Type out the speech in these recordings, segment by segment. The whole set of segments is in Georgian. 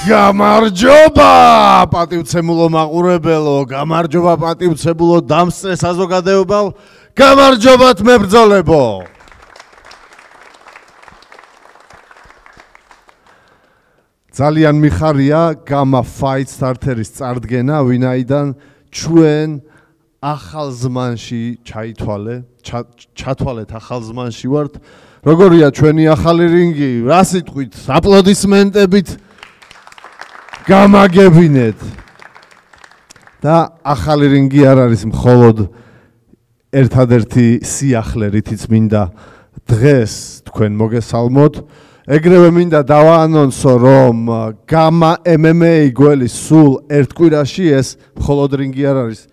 გამარჯობა პატივცემულო მაყურებელო, გამარჯობა პატივცემულო დამსწრე საზოგადოებაო, გამარჯობათ მებრძოლებო. ძალიან მიხარია გამა Fight Starter-ის წარდგენა, ვინაიდან ჩვენ ახალ ზმანში ჩათვალეთ ახალ ზმანში ვართ. როგორია ჩვენი ახალი რინგი? რა სიტყვით? აპლოდისმენტებით გამაგებინეთ. და ახალი რინგი არ არის მხოლოდ ერთადერთი სიახლე, რითიც მინდა დღეს თქვენ მოგესალმოთ. ეგრევე მინდა დავაანონსო, რომ გამა MMA გველის სულ ერთ კვირაში ეს მხოლოდ რინგი არ არის,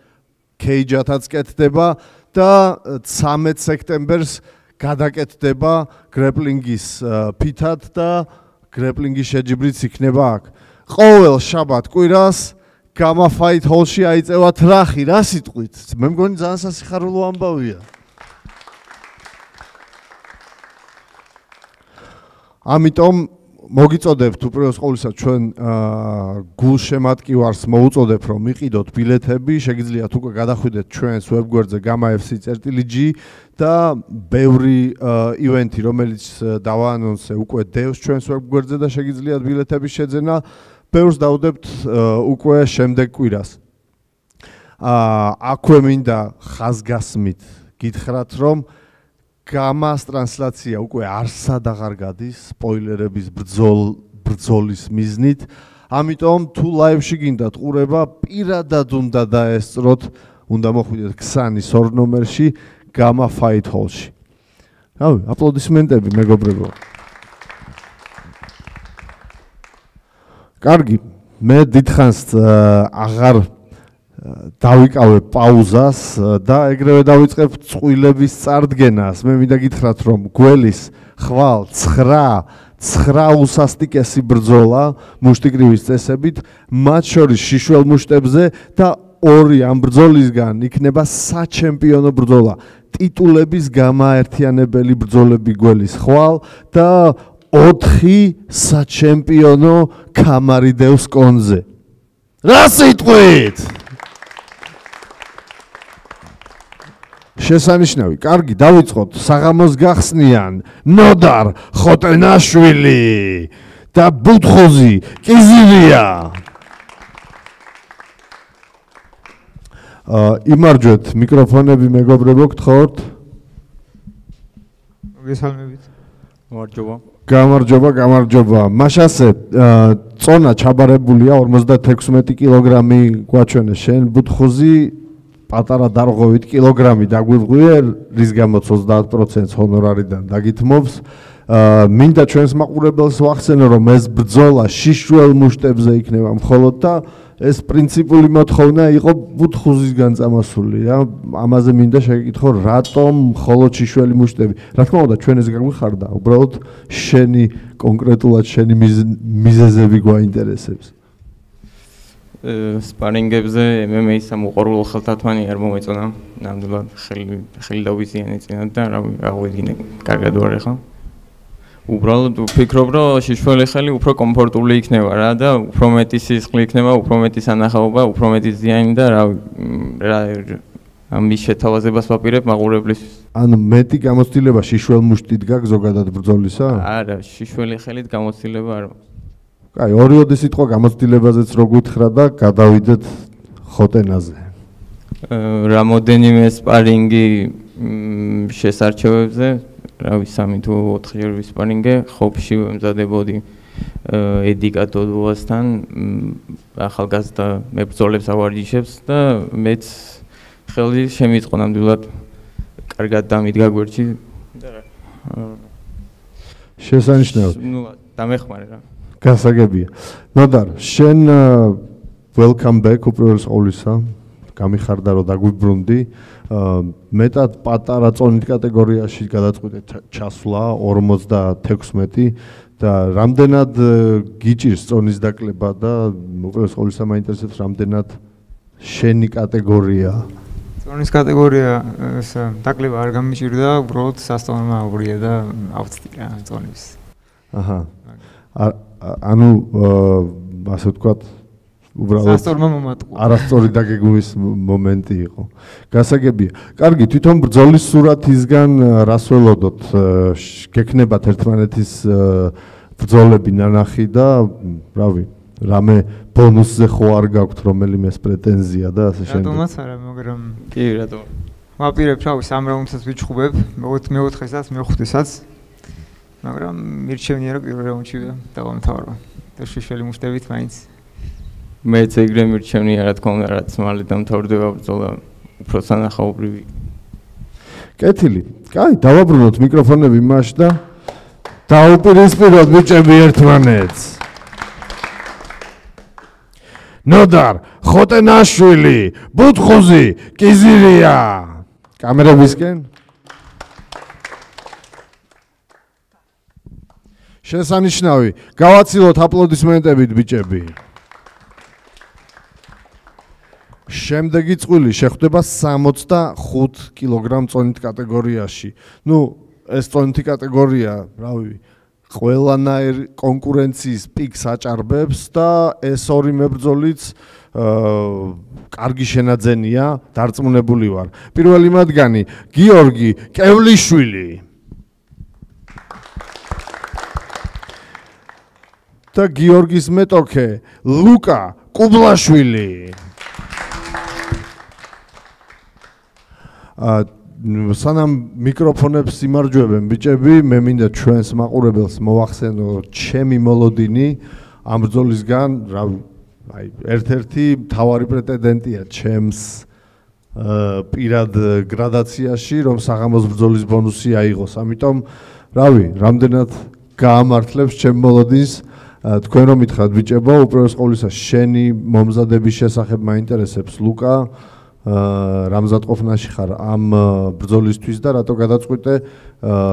кейჯათაც კეთდება და 13 სექტემბერს გადაკეთდება გრეპლინგის ფითად და გრეპლინგის შეჯიბრიც იქნება აქ. ყოველ შაბათ კვირას გამა Fight Hall-ში აიწევათ რახი, რა სიტყვით? მე მგონი ძალიან სასიხარულო ამბავია. ამიტომ მოგიწოდებთ უპირველეს ყოვლისა ჩვენ გულშემატკივარს მოუწოდებ რომ მიყიდოთ ბილეთები, შეგიძლიათ უკვე გადახვიდეთ ჩვენს ვებგვერდზე gamafc.gr და ბევრი ივენთი რომელიც დავაანონსე უკვე დევს ჩვენს ვებგვერდზე და შეგიძლიათ ბილეთების შეძენა, ბევრს დავდებთ უკვე შემდეგ კვირას. აქვე მინდა ხაზგასმით გითხრათ რომ გამას ტრანსლაცია უკვე არსად აღარ გადის სპოილერების ბრძოლის მიზნით, ამიტომ თუ ლაივში გინდათ ყურება, პირადად უნდა დაესწროთ, უნდა მოხვიდეთ ქსანის 2 ნომერში გამა Fight Hall-ში. რავი, აპლოდისმენტები მეგობრებო. კარგი, მე დიდხანს აღარ დავიკავებ პაუზას და ეგრევე დავიწყებ წყვილების წარდგენას. მე მინდა გითხრათ რომ გველის ხვალ 9 უსასტიკესი ბრძოლა მუშტიკრივის წესებით, მათ შორის შიშველ მუშტებზე და 2 ამ ბრძოლისგან იქნება საჩემპიონო ბრძოლა. ტიტულების გამაერთიანებელი ბრძოლები გველის ხვალ და 4 საჩემპიონო კამარიდევს კონზე. რა სიტყვით? შესანიშნავი. კარგი, დავიწყოთ. საღამოს გახსნიან ნოდარ ხოტენაშვილი და ბუთხოზი კიზილია. იმარჯვეთ მიკროფონები მეგობრებო, გთხოვთ. მოგესალმებით. გამარჯობა. მაშასე წონა ჩაბარებულია 56 კილოგრამი გვაჩვენე შენ ბუთხოზი. პატარა დარღვევით კილოგრამი დაგვიღვიე, რის გამოც 30% ჰონორარიდან დაგითმობს. მინდა ჩვენს მაყურებელს ვახსენო, რომ ეს ბრძოლა შიშველ მუშტებზე იქნება მხოლოდ და ეს პრინციპული მოთხოვნა იყო ბუთხოზისგან წამოსული. ამაზე მინდა შეგეკითხო, რატომ მხოლოდ შიშველი მუშტები? რა თქმა უნდა, ჩვენ ეს გაგვიხარდა, უბრალოდ შენი კონკრეტულად შენი მიზეზები გვაინტერესებს. სპარინგებზე MMA-ს ამოყარულო ხელთათმანი არ მომეწონა, ნამდვილად ხელი დავიზიანე წინათ და აღვიდგინე, კარგად ვარ ახლა. უბრალოდ ვფიქრობ, რომ შიშველი ხელი უფრო კომფორტული იქნება რა და უფრო მეტი სისხლი იქნება, უფრო მეტი სანახაობა, უფრო მეტი ზიანი და ამის შეთავაზებას ვაპირებ მაყურებლისთვის. ანუ მეტი გამოცდილება შიშველ მუშტით გაქვს ზოგადად ბრძოლისა? არა, შიშველი ხელით გამოცდილება არ მაქვს. აი, ორიოდი სიტყვა გამოცდილებაზეც რო გითხრა და გადავიდეთ ხოტენაზე. რამოდენიმე სპარინგი შესარჩევებზე, რავი 3 თუ 4 ჯერ ვისპარინგე, ხოფში ვემზადებოდი ედიკატოდოვასთან, ახალგაზრდა მებრძოლებს ავარჯიშებს და მეც ხელი შემიწყო ნამდვილად კარგად დამიდგა გვერდში და შესანიშნავი. ნუ დამეხმარე რა. გასაგებია. ნოდარ, შენ welcome back უპირველეს ყოვლისა. გამიხარდა რომ დაგვიბრუნდი. მეტად პატარა წონით კატეგორიაში გადაწყვიტე ჩასვლა 56 და რამდენად გიჭირს წონის დაკლება და უპირველეს ყოვლისა მაინტერესებს რამდენად შენი კატეგორია. წონის კატეგორია დაკლება არ გამიჭირდა, უბრალოდ სასწაულმაურია და ავწდი რა წონის. აჰა. ანუ ასე ვთქვათ, უბრალოდ არასწორი დაგეგმვის მომენტი იყო. გასაგებია. კარგი, თვითონ ბრძოლის სურათისგან რას ველოდოთ? გექნებათ ერთმანეთის ბრძოლები ნანახი და, რავი, რამე ბონუსზე ხო არ გაქვთ რომელიმეს პრეტენზია და ასე შემდეგ. რატომაც არა, მაგრამ კი, რატომ? ვაპირებ, რავი, 3 რაუნდსაც ვიჩხუბებ, მე-4-ესაც, მე-5-ესაც. მაგრამ მირჩევნია რომ პირველ რაუნდში დავამთავრა. და შეშელი მუშტებით მაინც. მეც ეგრე მირჩევნია, რა თქმა უნდა, რაც მალე დამთავრდება ბრძოლა, უფრო სანახაობრივი. კეთილი. კაი, დავაბრუნოთ მიკროფონები მაშ და დაუპირისპიროთ ბიჭები ერთმანეთს. ნოდარ, ხოტენაშვილი, ბუთხოზი, კიზირია. კამერებისკენ. შესანიშნავი. გავაცილოთ აპლოდისმენტებით ბიჭები. შემდეგი წვილი შეხვდება 65 კილოგრამ წონით კატეგორიაში. ეს წონითი კატეგორია, რავი, ყველანაირ კონკურენციის პიკს აჭარბებს და ეს ორი მებრძოლიც კარგი შენაძენია, დარწმუნებული ვარ. პირველი მათგანი გიორგი კევლიშვილი. და გიორგის მეტოქე ლუკა კუბლაშვილი. სანამ მიკროფონებს იმარჯვებენ ბიჭები, მე მინდა ჩვენს მაყურებელს მოვახსენო ჩემი მოლოდინი ამ ბრძოლისგან, აი ერთ-ერთი მთავარი პრეტენდენტია ჩემს პირად გრადაციაში, რომ საღამოს ბრძოლის ბონუსი აიღოს. ამიტომ, რავი, რამდენად გაამართლებს ჩემ მოლოდინს თქვენ რომ მითხრათ ბიჭებო, უპირველეს ყოვლისა შენი მომზადების შესახებ მაინტერესებს ლუკა, რამზადყოფნაში ხარ ამ ბრძოლისთვის და რატო გადაწყვიტე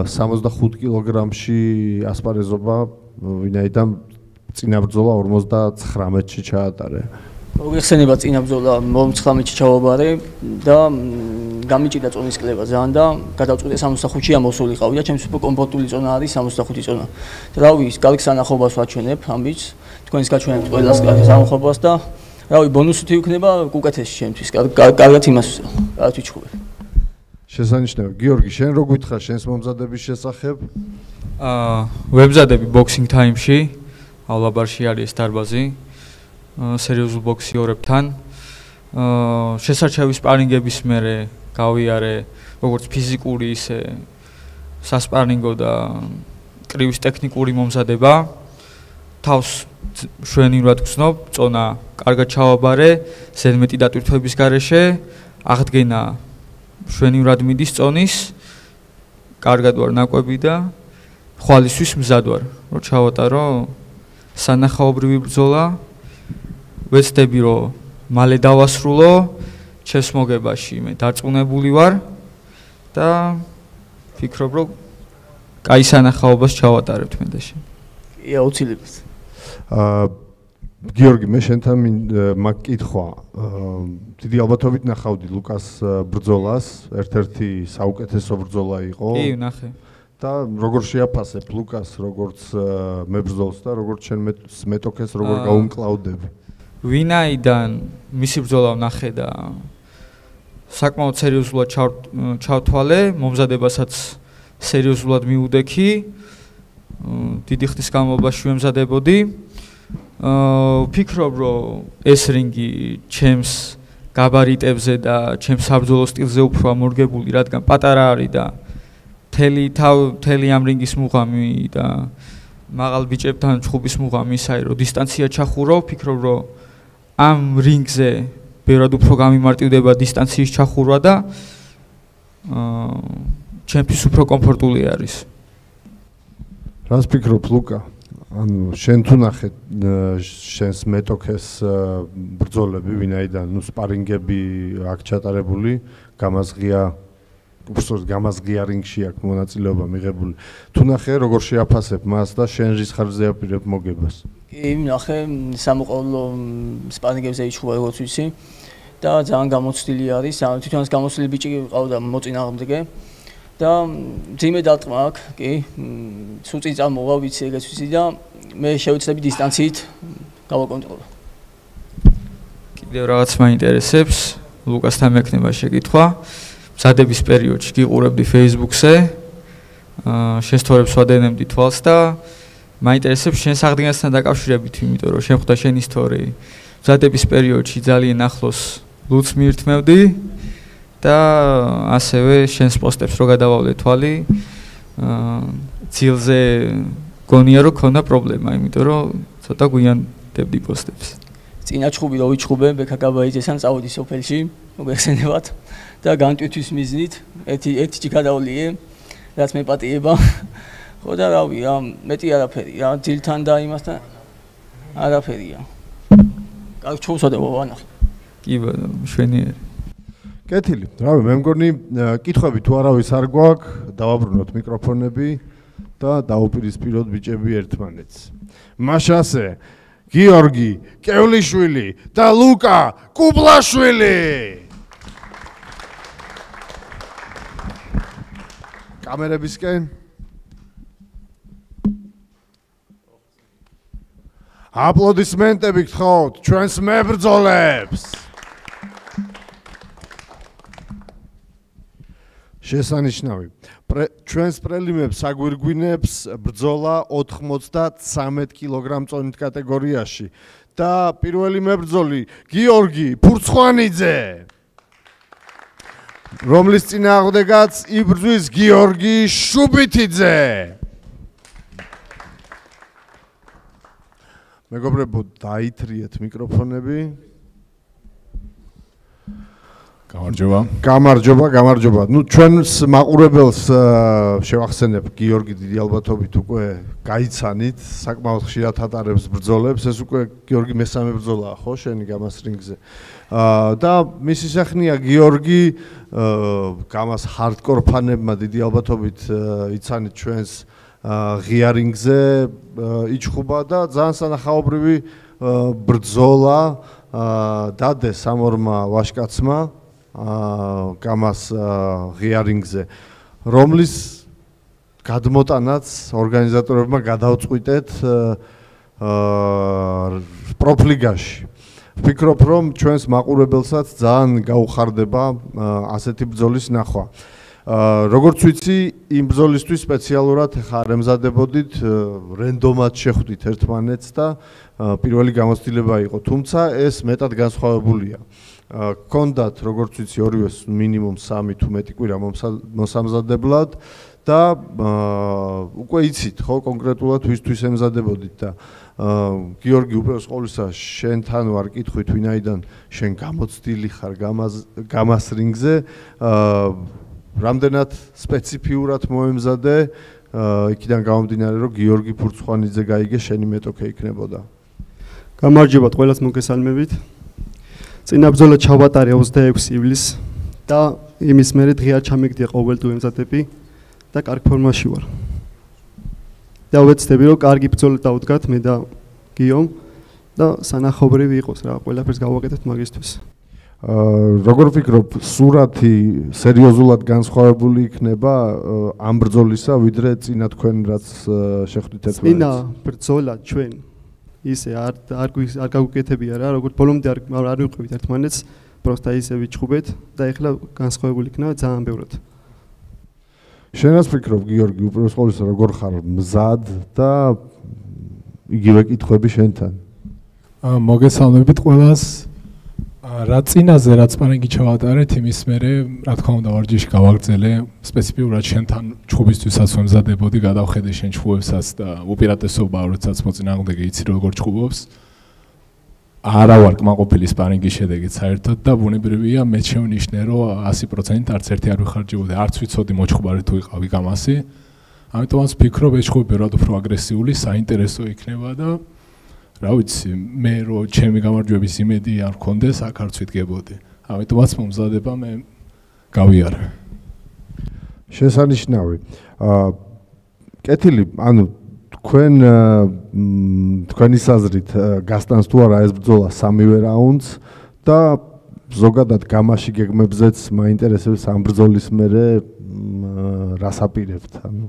65 კილოგრამში ასპარეზობა, ვინაიდან წინა ბრძოლა 59-ში ჩაატარე. მოგეხსენება წინა ბრძოლა 19-ში ჩავაბარე და გამიჭირდა წონის კლება ძალიან და გადავწყვიტე 65-ში ამოსულიყავი და ჩემს უფრო კომფორტული წონა არის 65 წონა. რავი, კარგ სანახობას ვაჩვენებ ამბიც, თქვენს გაჩვენებთ ყველას კარგ სანახობას და რავი, ბონუსი იქნება უკეთესი ჩემთვის, კარგად იმას ვიჩხუბებ. შესანიშნავი. გიორგი, შენ რო გითხრა შენს მომზადების შესახებ? ვებზადები boxing time-ში, ალაბარში არის ეს დარბაზი, სერიოზულ ბოქსიორებთან. შესარჩევი სპარინგების მერე გავიარე როგორც ფიზიკური, ისე სასპარინგო და კრივის ტექნიკური მომზადება. თავს შვენივრად გრძნობ, წონა კარგად ჩავაბარე, ზედმეტი დატვირთვების გარეშე, აღდგენა შვენივრად მიდის წონის, კარგად ვარ ნაკვები და ხვალისთვის მზად ვარ, რომ ჩავატარო სანახაობრივი ბრძოლა. ვეცდები რომ მალე დავასრულო, ჩემს მოგებაში მე დარწმუნებული ვარ და ვფიქრობ რომ კაი სანახაობას ჩავატარებთ მე და შენ. კი, აუცილებლად. გიორგი, მე შენთან მაკითხვა. დიდი ალბათობით ნახავდი ლუკას ბრძოლას, ერთ-ერთი საუკეთესო ბრძოლა იყო. კი, ნახე. და როგორ შეაფასებ ლუკას, როგორც მებრძოლს და როგორც შენ მეტოქეს როგორ გაუმკლავდები? ვინაიდან მისი ბრძოლა ვნახე და საკმაოდ სერიოზულად ჩავთვალე, მომზადებასაც სერიოზულად მიუდექი. დიდი ხნის განმავლობაში ვემზადებოდი. ვფიქრობ, რომ ეს რინგი ჩემს გაბარიტებზე და ჩემს საბრძოლო სტილზე უფრო ამორგებული, რადგან პატარა არის და თელი ამ რინგის მუღამი და მაღალ ბიჭებთან ჩხუბის მუღამი ისაა, რომ დისტანცია ჩახურო, ვფიქრობ, რომ ამ რინგზე ბევრად უფრო გამიმარტივდება დისტანციის ჩახურვა და ჩემთვის უფრო კომფორტული არის. რას ფიქრობ ლუკა? ანუ შენ თუ ნახე შენს მეტოქეს ბრძოლები, ვინაიდან სპარინგები აქ ჩატარებული, გამაზღია რინგში აქ მონაწილეობა მიღებული. თუ ნახე როგორ შეაფასებ მას და შენ რის ხარჯზე აპირებ მოგებას? კი, ნახე სამოყოლო სპარინგებზე იჩხუბა როგორც ვიცი და ძალიან გამოცდილი არის. თვითონაც გამოცდილი ბიჭი ყავდა მოწინააღმდეგე. და ძიმე დარტყმა აქ, კი, სულ წინ წამოვა, ვიცი ეგეც ვიცი და მე შევეცდები დისტანციით გავაკონტროლო. კიდევ რაღაც მაინტერესებს, ლუკასთან მექნება შეკითხვა. მზადების პერიოდში გიყურებდი Facebook-ზე, შენ სტორიებს ვადენებდი თვალს და მაინტერესებს შენ აღდგენასთან დაკავშირებით, იმიტომ რომ შენ ხვდა შენი სტორიი. მზადების პერიოდში ძალიან ახლოს ლუც მიირთმევდი და ასევე შენს პოსტებს რო გადავალე თვალი, ძილზე გონია რომ ქონდა პრობლემა, იმიტომ რომ ცოტა გვიან დებდი პოსტებს. წინა ჩხუბი რო ვიჩხუბე ბექა გაბაიძესთან წავედი სოფელში, მოგეხსენებათ და განტვირთვის მიზნით ერთი გადავლიე, რაც მეპატიება. ხო და რავი, მეტი არაფერი, რა ძილთან და იმასთან არაფერია. კარგ ჩხუბს ვანახე. კი ბატონო, მშვენიერი. კეთილი, რავი, მე მგონი კითხვები თუ არავის არ გვაქვს, დავაბრუნოთ მიკროფონები და დაუპირისპიროთ ბიჭები ერთმანეთს. მაშასე გიორგი კევლიშვილი და ლუკა კუბლაშვილი. კამერებისკენ. აპლოდისმენტები გთხოვთ ჩვენს მებრძოლებს. შესანიშნავი. ჩვენს პრელიმებს აგვირგვინებს ბრძოლა 93 კილოგრამ წონით კატეგორიაში და პირველი მებრძოლი გიორგი ფურცხვანიძე, რომლის წინააღმდეგაც იბრძვის გიორგი შუბითიძე. მეგობრებო, დაითრიეთ მიკროფონები. გამარჯობა. ნუ ჩვენს მაყურებელს შევახსენებ, გიორგი დიდი ალბათობით უკვე გაიცანით, საკმაოდ ხშირად ატარებს ბრძოლებს, ეს უკვე გიორგი მესამე ბრძოლაა, ხო, შენი გამას რინგზე. და მისი სახნია გიორგი, გამას ჰარდკორ ფანებმა დიდი ალბათობით იცანით ჩვენს ღია რინგზე იჩხუბა და ძალიან სანახაობრივი ბრძოლა დადეს ამორმა ვაშკაცმა გამას ღია რინგზე, რომლის გადმოტანაც ორგანიზატორებმა გადავწყვიტეთ პროფლიგაში. ვფიქრობ, რომ ჩვენს მაყურებელსაც ძალიან გაუხარდება ასეთი ბრძოლის ნახვა. როგორც ვიცი, იმ ბრძოლისთვის სპეციალურად ხა არ ემზადებოდით, რენდომად შეხვდით ერთმანეთს და პირველი გამოცდილება იყო, თუმცა ეს მეტად განსხვავებულია. გქონდათ, როგორც ვიცი, ორივეს მინიმუმ 3 თუ მეტი კვირა მოსამზადებლად და უკვე იცით, ხო, კონკრეტულად ვისთვის ემზადებოდით და გიორგი, უპირველეს ყოვლისა, შენთან ვარ კითხვით, ვინაიდან შენ გამოცდილი ხარ გამას რინგზე, რამდენად სპეციფიურად მოემზადე, იქიდან გამომდინარე, რომ გიორგი ფურცხვანიძე გაიგე, შენი მეტოქე იქნებოდა. გამარჯობათ, ყველას მოგესალმებით. წინა ბრძოლა ჩავატარე 26 ივლისს და იმის მერე დღეა ჩამიგდია ყოველდღე ემზადები და კარგ ფორმაში ვარ. და ვეცდები, რომ კარგი ბრძოლა დავდგათ მე და გიომ და სანახაობრივი იყოს რა, ყველაფერს გავაკეთებთ მაგისთვის. როგორ ვფიქრობ, სურათი სერიოზულად განსხვავებული იქნება ამ ბრძოლისა, ვიდრე წინა თქვენ რაც შეხვდით ერთმანეთს? წინა ბრძოლა ჩვენ ისე არ გაგვიკეთებია რა, როგორც ბოლომდე არ ვიყვებით ერთმანეთს, პროსტა ისე ვიჩხუბეთ და ეხლა განსხვავებული იქნება ძალიან ბევრად. შენ რას ვფიქრობ, გიორგი, უპირველეს ყოვლისა, როგორ ხარ მზად და იგივე კითხვები შენთან? მოგესალმებით ყველას. რა წინაზე რაც სპარინგი ჩავატარეთ, იმის მერე, რა თქმა უნდა, ვარჯიში გავაგრძელე, სპეციფიურად შენთან ჩხუბისთვისაც ვემზადებოდი, გადავხედე შენ ჩხუბებსაც და უპირატესობა, როდესაც მოწინააღმდეგე იცი როგორ ჩხუბობს. არა ვარ კმაყოფილი სპარინგის შედეგით საერთოდ და ბუნებრივია, მე შევნიშნე, რომ 100% არც ერთი არ ვიხარჯებოდი, არც ვიცოდი მოჩხუბარი თუ იყავი გამასი. ამიტომაც ვფიქრობ, ეს ჩხუბები რა უფრო აგრესიული, საინტერესო იქნება და რა ვიცი, მე რო ჩემი გამარჯვების იმედი არ მქონდეს, აქ არც ვიდგებოდი. ამიტომაც მომზადება მე გავიარე. შესანიშნავი. კეთილი, ანუ თქვენი საზრით გასტანს თუ არა ეს ბრძოლა 3-ვე რაუნდს და ზოგადად გამაში გეგმებზეც მაინტერესებს ამ ბრძოლის მერე რას აპირებთ? ანუ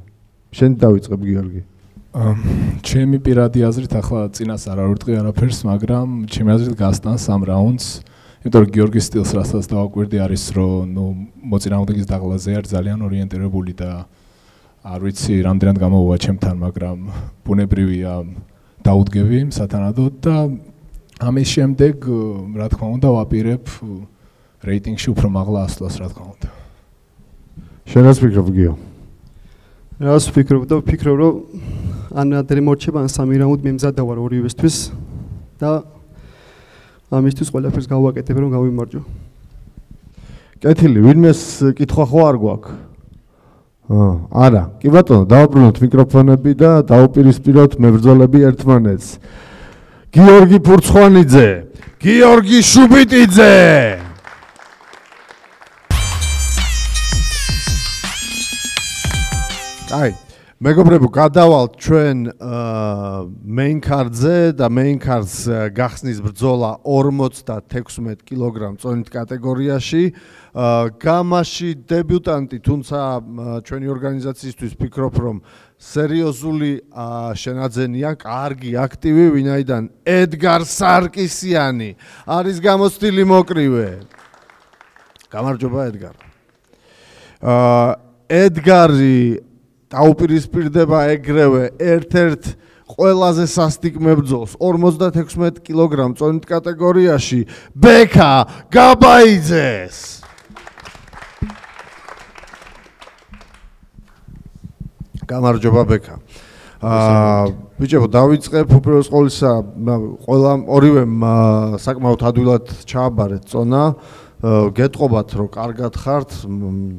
შენ დავიწყებ, გიორგი. ჩემი პირადი აზრით ახლა წინას არ ავირტყი არაფერს, მაგრამ ჩემი აზრით გასტან 3 რაუნდს. იმიტომ რომ გიორგის სტილს რასაც დავაკვირდი არის რომ მოწინააღმდეგის დაღლაზე არ ძალიან ორიენტირებული და არ ვიცი რამდენად გამოუვა ჩემთან, მაგრამ ბუნებრივია დაუდგები სათანადოდ და ამის შემდეგ რა თქმა უნდა ვაპირებ რეიტინგში უფრო მაღლა ასვლას რა თქმა უნდა. შენ რას ფიქრობ გიო? რას ვფიქრობ და ვფიქრობ რომ ან ადრე მორჩება ან 3 რაუნდი მემზადა ვარ ორივესთვის და ამისთვის ყველაფერს გავაკეთებ რომ გავიმარჯვო. კეთილი, ვინმეს კითხვა ხო არ გვაქვს? არა, კი ბატონო, დავაბრუნოთ მიკროფონები და დავუპირისპიროთ მებრძოლები ერთმანეთს. გიორგი ფურცხვანიძე, გიორგი შუბიტიძე. აი, მეგობრებო, გადავალთ ჩვენ main card-ზე და main card-ს გახსნის ბრძოლა 56 კილოგრამ წონით კატეგორიაში. გამაში დებიუტანტი, თუმცა ჩვენი ორგანიზაციისთვის ფიქრობ, რომ სერიოზული შენაძენია, კარგი, აქტივი, ვინაიდან ედგარ სარკისიანი არის გამოცდილი მოკრივე. გამარჯობა ედგარ. ედგარი დაუპირისპირდება ეგრევე ერთ-ერთ ყველაზე სასტიკ მებრძოლს 56 კილოგრამ წონით კატეგორიაში ბექა გაბაიძეს. გამარჯობა ბექა. ბიჭებო, დავიწყებ უპირველეს ყოვლისა, ყველა ორივემ საკმაოდ ადვილად ჩააბარეთ წონა. გეტყობათ რომ კარგად ხართ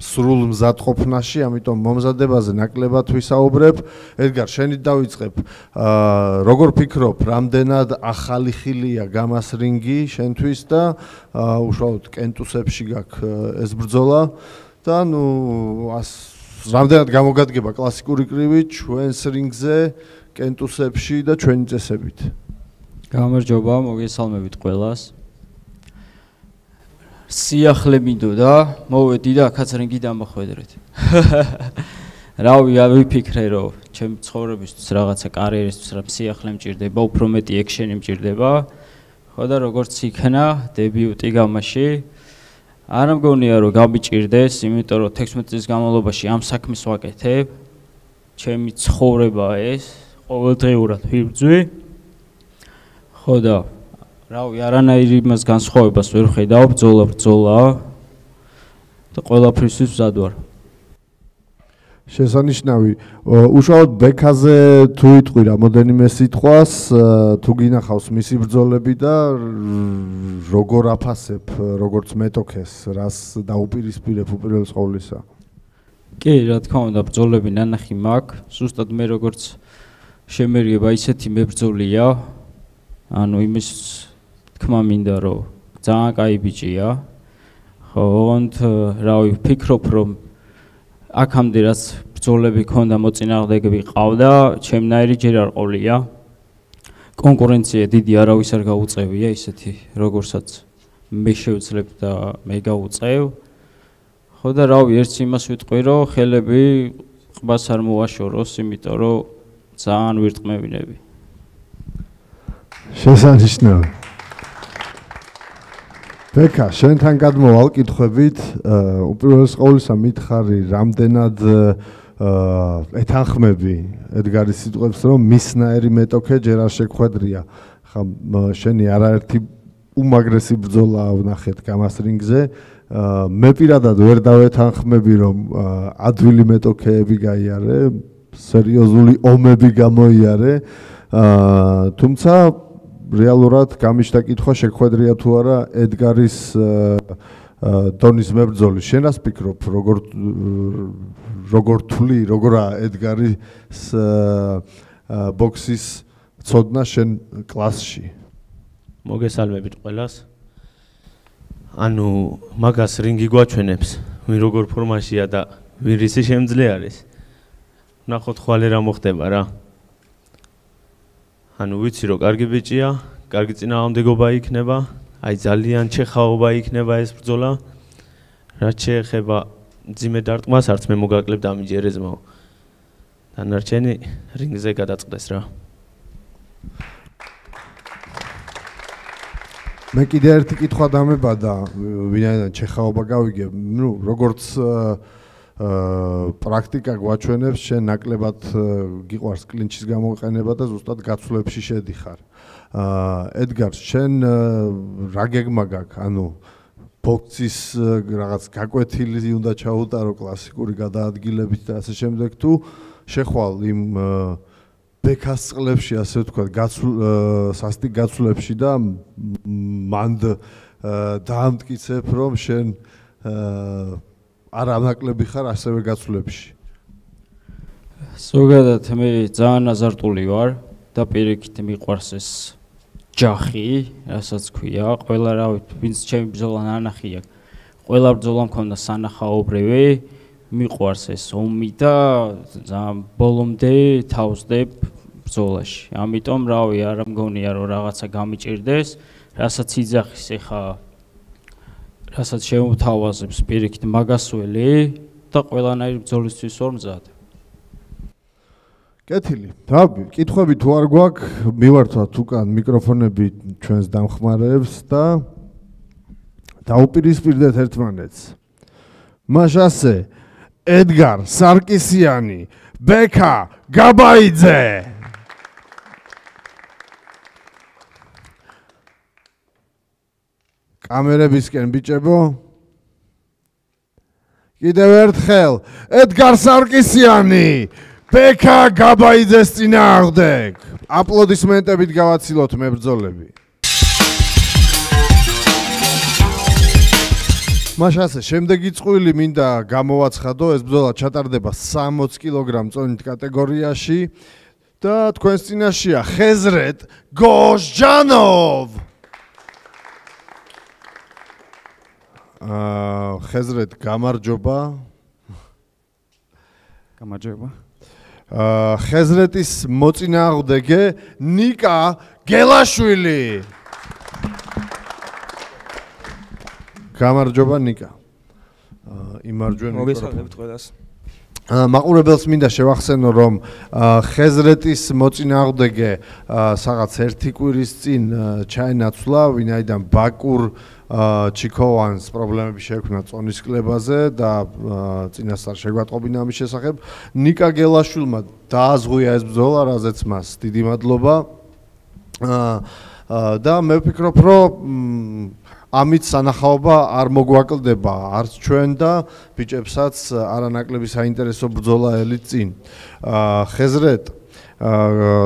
სრულ მზადყოფნაში, ამიტომ მომზადებაზე ნაკლებად ვისაუბრებ. ედგარ, შენით დავიწყებ. როგორ ფიქრობ, რამდენად ახალი ხილია გამას რინგი შენთვის და უშუალოდ კენტუსებში გაქვს ეს ბრძოლა და რამდენად გამოგადგება კლასიკური კრივით ჩვენს რინგზე, კენტუსებში და ჩვენი წესებით? გამარჯობა, მოგესალმებით ყველას. სიახლე მინდოდა, მოვედი და აქაც რინგი დამოხვედრეთ. რავი, ვიფიქრე რომ ჩემი ცხოვრებისთვის რაღაცა კარიერისთვის რა სიახლე მჭირდება, უფრო მეტი ექშენი მჭირდება. ხო და როგორც იქნა დებიუტი გამაში, არ მგონია რომ გამიჭირდეს, იმიტომ რომ 16 წლის განმავლობაში ამ საქმეს ვაკეთებ. ჩემი ცხოვრებაა ეს, ყოველდღიურად ვიბრძვი. ხო და რავი, არანაირი იმას განსხვავებას ვერ ხედავ, ბრძოლაა და ყველაფრისთვის მზად ვარ. შესანიშნავი. უშუალოდ ბექაზე თუ იტყვი რამოდენიმე სიტყვას, თუ გინახავს მისი ბრძოლები და როგორ აფასებ, როგორც მეტოქეს, რას დაუპირისპირებ უპირველეს ყოვლისა? კი, რა თქმა უნდა, ბრძოლები ნანახი მაქვს, ზუსტად მე როგორც შემერგება ისეთი მებრძოლია, ანუ იმის თქმა მინდა რომ ძალიან კაი ბიჭია. ხო, ოღონდ რავი, ვფიქრობ რომ აქამდე რაც ბრძოლები ქონდა, მოწინააღმდეგები ყავდა, ჩემნაირი ჯერ არ ყოლია. კონკურენცია დიდი არავის არ გაუწევია, ისეთი როგორცაც მე შევძლებ და მე გავუწევ. ხო და რავი, ერთს იმას ვიტყვი, რომ ხელები ყბას არ მოვაშოროს, იმიტომ რომ ძალიან ვირტყმევინები. შესანიშნავი. ბექა, შენთან გადმოვალ კითხვებით, უპირველეს ყოვლისა მითხარი, რამდენად ეთანხმები ედგარის სიტყვებს, რომ მისნაირი მეტოქე ჯერ არ შეგვხვედრია. ხა შენი არაერთი უმაგრესი ბრძოლა ვნახეთ გამას რინგზე. მე პირადად ვერ დავეთანხმები, რომ ადვილი მეტოქეები გაიარე, სერიოზული ომები გამოიარე. თუმცა რეალურად გამიშთა კითხვა შეგვხვედრია თუ არა ედგარის დონის მებრძოლი. შენ რას ფიქრობ, როგორ თვლი, როგორა ედგარის ბოქსის ცოდნა შენ კლასში? მოგესალმებით ყველას. ანუ მაგას რინგი გვაჩვენებს, ვინ როგორ ფორმაშია და ვინ რისი შემძლე არის. ნახოთ ხვალე რა მოხდება რა. ანუ ვიცი რომ კარგი ბიჭია, კარგი წინააღმდეგობა იქნება, აი ძალიან ჩეხაობა იქნება ეს ბრძოლა. რაც შეეხება მძიმე დარტყმას, არც მე მოგაკლებ დამიჯერე ძმაო. დანარჩენი რინგზე გადაწყდეს რა. მე კიდე ერთი კითხვა დამებადა, ვინაიდან ჩეხაობა გავიგე, ნუ როგორც პრაქტიკა გვაჩვენებს, შენ ნაკლებად გიყვარს კლინჩის გამოყენება და ზუსტად გაცვლებში შედიხარ. ედგარ, შენ რა გეგმა გაქვს? ანუ ბოქსის რაღაც გაკვეთილი უნდა ჩაუტარო კლასიკური გადაადგილებით და ასე შემდეგ, თუ შეხვალ იმ ბექას წყლებში, ასე ვთქვათ, სასტიკ გაცვლებში და მანდ დაამტკიცებ, რომ შენ არ ამაკლები ხარ ასევე გაცვლებში. ზოგადად მე ძალიან აზარტული ვარ და პირიქით მიყვარს ეს ჯახი, რასაც ქვია, ყველა რა ვინც ჩემი ბრძოლა ნანახია, ყველა ბრძოლა მქონდა სანახაობრივი, მიყვარს ეს ომი და ძალიან ბოლომდე თავსდებ ბრძოლაში. ამიტომ რავი, არ მგონია რომ რაღაცა გამიჭირდეს, რასაც იძახის ეხა რასაც შემოთავაზებს პირიქით მაგასველი და ყველანაირი ბრძოლისთვის ვარ მზად. კეთილი. თავი, კითხვები თუ არ გვაქვს, მივართვათ უკან მიკროფონები ჩვენს დამხმარეებს და დაუპირისპირდეთ ერთმანეთს. მაშასე ედგარ სარკისიანი, ბექა გაბაიძე. კამერებისკენ ბიჭებო. კიდევ ერთხელ ედგარ სარკისიანი, ბექა გაბაიძეს წინააღმდეგ. აპლოდისმენტებით გავაცილოთ მებრძოლები. მაშასე შემდეგი წყვილი მინდა გამოვაცხადო, ეს ბრძოლა ჩატარდება 60 კილოგრამ წონით კატეგორიაში და თქვენს წინაშეა ხეზრეთ გოჟჯანოვ. ხეზრეთ გამარჯობა. გამარჯობა. ხეზრეთის მოწინააღმდეგე ნიკა გელაშვილი. გამარჯობა ნიკა. იმარჯვენ მოგესალმებით ყველას. მაყურებელს მინდა შევახსენო, რომ ხეზრეთის მოწინააღმდეგე რაღაც ერთი კვირის წინ ჩაენაცვლა, ვინაიდან ბაკურ ჩიქოვანს პრობლემები შეექმნა წონის კლებაზე და წინასწარ შეგვატყობინა ამის შესახებ. ნიკა გელაშვილმა დააზღვია ეს ბრძოლა, რაზეც მას დიდი მადლობა. და მე ვფიქრობ, რომ ამით სანახაობა არ მოგვაკლდება არც ჩვენ და ბიჭებსაც არანაკლები საინტერესო бრძола ელით წინ. Хезрет,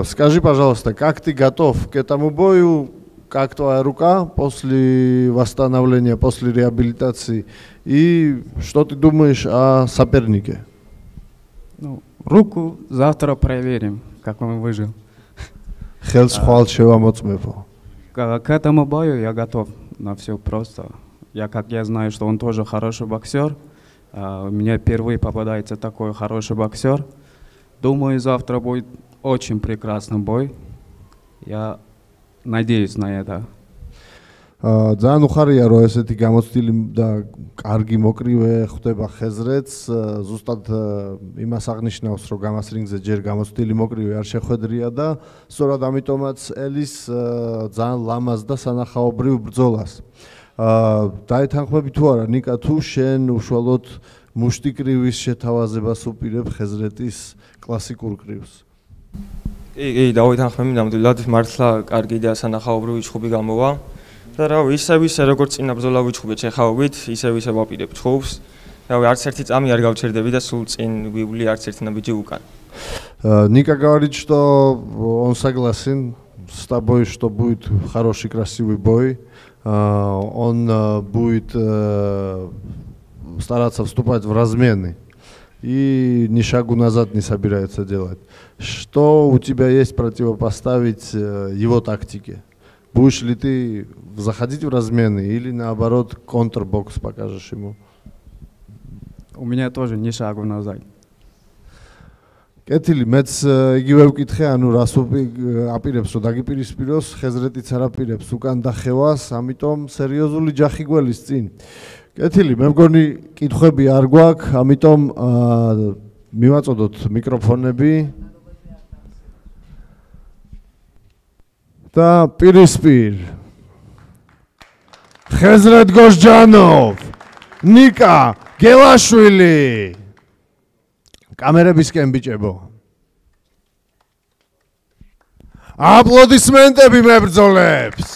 скажи, пожалуйста, как ты готов к этому бою? Как твоя рука после восстановления, после реабилитации? И что ты думаешь о сопернике? Ну, руку завтра проверим, как он выжил. К этому бою я готов на все просто. Как я знаю, что он тоже хороший боксер. У меня впервые попадается такой хороший боксер. Думаю, завтра будет очень прекрасный бой. Я надеюсь на это. ძალიან უხარია რომ ესეთი გამოცდილი და კარგი მოკრივე ხდება ხეზრეთს, ზუსტად იმას აღნიშნავს რომ გამას რინგზე ჯერ გამოცდილი მოკრივე არ შეხვედრია და სწორად ამიტომაც ელის ძალიან ლამაზ და სანახაობრივ ბრძოლას. დაეთანხმები თუ არა ნიკა, თუ შენ უშუალოდ მუშტი კრივის შეთავაზებას უპირებ ხეზრეთის კლასიკურ კრივს? კი, დავეთანხმები, ნამდვილად მართლა კარგი და სანახაობრივი ჩხუბი გამოვა. და რავი, ისე როგორც წინა ბრძოლა ვიჩხუბე ჩეხაობით, ისე ვაპირებ ჩხუბს. რავი, арც ერთი წამი არ გავჩერდები და сул წინ ვივლი арц ერთი ნაბიჯი უკან. Ника говорит, что он согласен с тобой, что будет хороший, красивый бой. Он будет стараться вступать в размены и ни шагу назад не собирается делать. Что у тебя есть противопоставить его тактике? Будешь ли ты заходить в размены или наоборот контрбокс покажешь ему? У меня тоже ни шагу назад. კეთილი, მეც იგივე ვკითხე, ანუ რას აპირებს რომ დაგიპირისპიროს, ხეზრეთიც არ აპირებს უკან დახევას, ამიტომ სერიოზული ჯახი გველის წინ. კეთილი, მე მგონი კითხვები არ გვაქვს, ამიტომ მივაწოდოთ მიკროფონები და პირისპირ ხეზრეთ გოჟჯანოვ, ნიკა გელაშვილი. კამერებისკენ ბიჭებო. აპლოდისმენტები მებრძოლებს.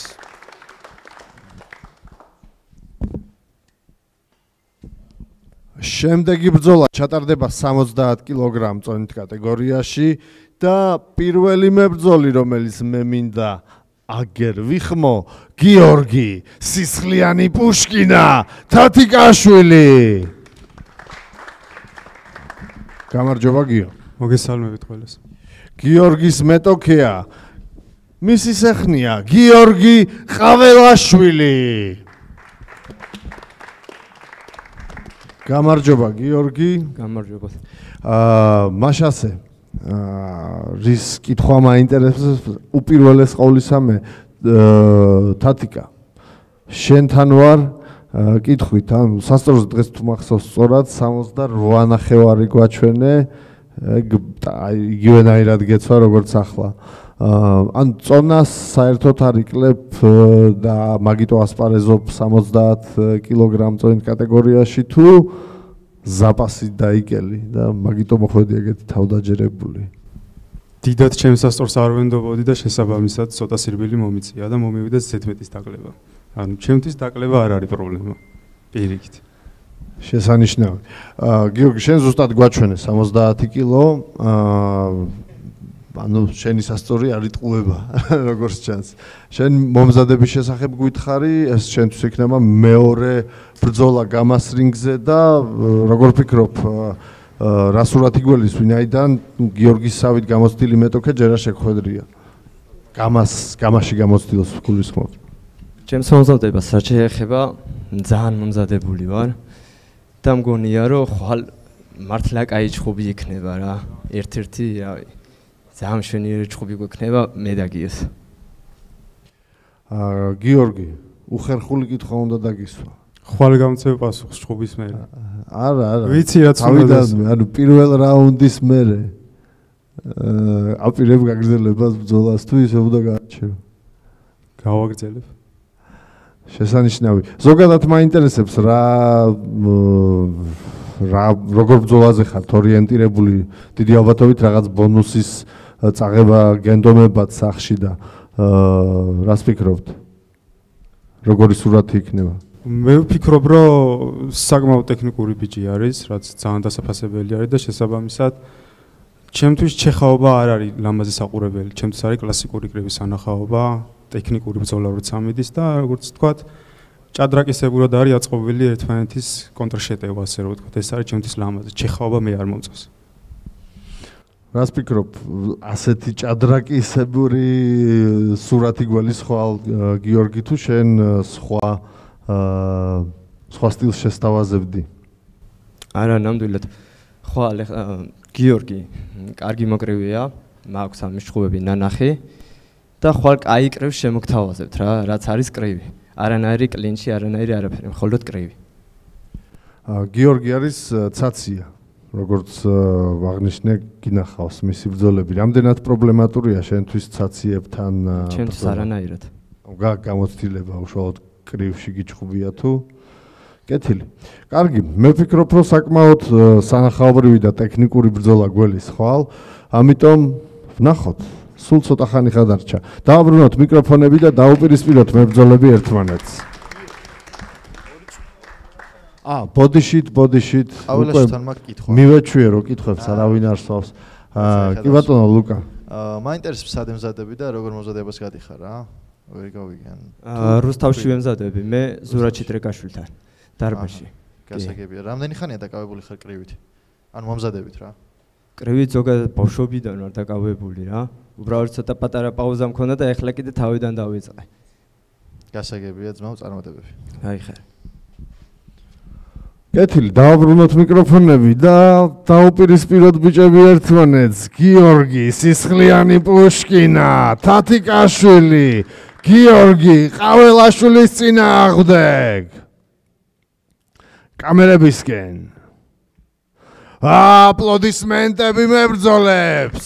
შემდეგი ბრძოლა ჩატარდება 70 კილოგრამ წონით კატეგორიაში და პირველი მებრძოლი, რომელიც მე მინდა აგერ ვიხმო, გიორგი სისხლიანი პუშკინა თათიკაშვილი. გამარჯობა გიო. მოგესალმებით ყველას. გიორგის მეტოქეა. მისი სეხნია გიორგი ყაველაშვილი. გამარჯობა გიორგი. გამარჯობა. მაშასე რის კითხვა მაინტერესებს უპირველეს ყოვლისა მე თათიკა შენთან ვარ კითხვით ან სასწორს დღეს თუ მახსოვს სწორად 68 ნახევარი გვაჩვენე იგივენაირად გეცვა როგორც ახლა ან წონას საერთოდ არ იკლებ და მაგიტო ასპარეზობ 70 კილოგრამ წონით კატეგორიაში თუ ზაპასი დაიკელი და მაგიტო მოხვედი ეგეთი თავდაჯერებული. დიდად ჩემს სასწორს არ ვენდობოდი და შესაბამისად ცოტა სირბილი მომიწია და მომივიდა ზედმეტის დაკლება. ანუ ჩემთვის დაკლება არ არის პრობლემა. პირიქით. შესანიშნავი. გიორგი, შენ ზუსტად გვაჩვენე 70 კილო, ანუ შენი სასწორი არ იტყუება, როგორც ჩანს. შენ მომზადების შესახებ გითხარი, ეს შენთვის იქნება მეორე ბრძოლა გამას რინგზე და როგორ ფიქრობ, რა სურათი გველის ვინაიდან გიორგის სავით გამოცდილი მეტოქე ჯერ არ შეგხვედრია. გამაში გამოცდილს გულისხმობ. ჩემს მომზადებას რაც შეეხება, ძალიან მომზადებული ვარ და მგონია რომ ხვალ მართლა კაი ჩხუბი იქნება რა. ერთ-ერთი რავი ძალიან მშვენიერი ჩხუბი გვექნება მე და გიოს. გიორგი, უხერხული კითხვა უნდა დაგისვა. ხვალ გამწევ პასუხს ჩხუბის მერე. არა. ვიცი რაც უნდა ანუ პირველ რაუნდის მერე აპირებ გაგრძელებას ბრძოლას თუ ისე უნდა გაარჩევ. გავაგრძელებ. შესანიშნავი. ზოგადად მაინტერესებს როგორ ბრძოლაზე ხართ ორიენტირებული, დიდი ალბათობით რაღაც ბონუსის წაღება გენდომებად სახში და რას ფიქრობთ? როგორი სურათი იქნება? მე ვფიქრობ, რომ საკმაოდ ტექნიკური ბიჭი არის, რაც ძალიან დასაფასებელი არის და შესაბამისად ჩემთვის ჩეხაობა არ არის ლამაზი საყურებელი, ჩემთვის არის კლასიკური კრების სანახაობა, ტექნიკური ბრძოლა როცა მიდის და როგორც ვთქვათ, ჭადრაკისებურად არის აწყობილი ერთმანეთის კონტრშეტევა, ასე რომ ვთქვათ, ეს არის ჩემთვის ლამაზი, ჩეხაობა მე არ მომწონს. რას ფიქრობ, ასეთი ჭადრაკისებური სურათი გველის ხვალ გიორგი თუ შენ სხვა სტილს შესთავაზებდი? არა, ნამდვილად. ხვალ გიორგი კარგი მოკრივია, მაქვს ამის ჩხუბები ნანახი და ხვალ კაი კრივს შემოგთავაზებთ რა, რაც არის კრივი. არანაირი კლინჩი, არანაირი არაფერი, მხოლოდ კრივი. გიორგი არის ცაცია, როგორც აღნიშნე, გინახავს მისი ბრძოლები. რამდენად პრობლემატურია შენთვის ცაციებთან? ჩემთვის არანაირად. გამოცდილება უშუალოდ კრივში გიჩხუბია თუ? კეთილი. კარგი, მე ვფიქრობ, რომ საკმაოდ სანახაობრივი და ტექნიკური ბრძოლა გველის ხვალ, ამიტომ ვნახოთ. სულ ცოტა ხანი ხადარჩა. დააბრუნოთ მიკროფონები და დაუპირისპიროთ მებრძოლები ერთმანეთს. ბოდიშით. აველაშთან მაგ კითხვა. მივეჩვიე რომ კითხვებს არავინ არ სვავს. კი ბატონო ლუკა. მაინტერესებს სად ემზადები და როგორ მომზადებას გადიხარ რა? ვერ გავიგან. რუსთავში ვემზადები, მე ზურაჩი ტრეკაშვილთან დარბაზში. გასაგებია. რამდენი ხანია დაკავებული ხარ კრივით? ანუ მომზადებით რა? კრივით ზოგადად ბავშვობიდან ვარ დაკავებული რა. უბრალოდ ცოტა პატარა პაუზა მქონდა და ეხლა კიდე თავიდან დავიწყე. გასაგებია ძმაო წარმატებები. აი ხარ. კეთილი, დავაბრუნოთ მიკროფონები და დაუპირისპიროთ ბიჭები ერთმანეთს. გიორგი სისხლიანი პუშკინა, თათიკაშვილი, გიორგი ყაველაშვილის წინააღმდეგ. კამერებისკენ. აპლოდისმენტები მებრძოლებს.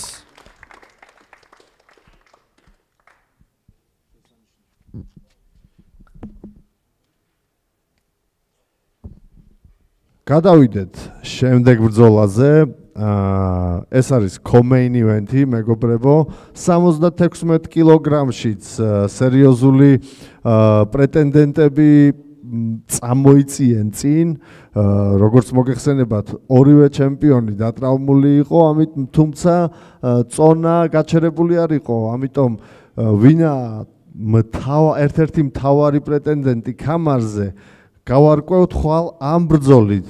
გადავიდეთ შემდეგ ბრძოლაზე. ეს არის co-main event-ი, მეგობრებო, 76 კილოგრამშიც სერიოზული პრეტენდენტები წამოიწიენ წინ, როგორც მოგეხსენებათ, ორივე ჩემპიონი დატრაუმული იყო, თუმცა წონა გაჩერებული არ იყო, ამიტომ ვინა ერთ-ერთი მთავარი პრეტენდენტი ქამარზე გავარკვევთ ხვალ ამ ბრძოლით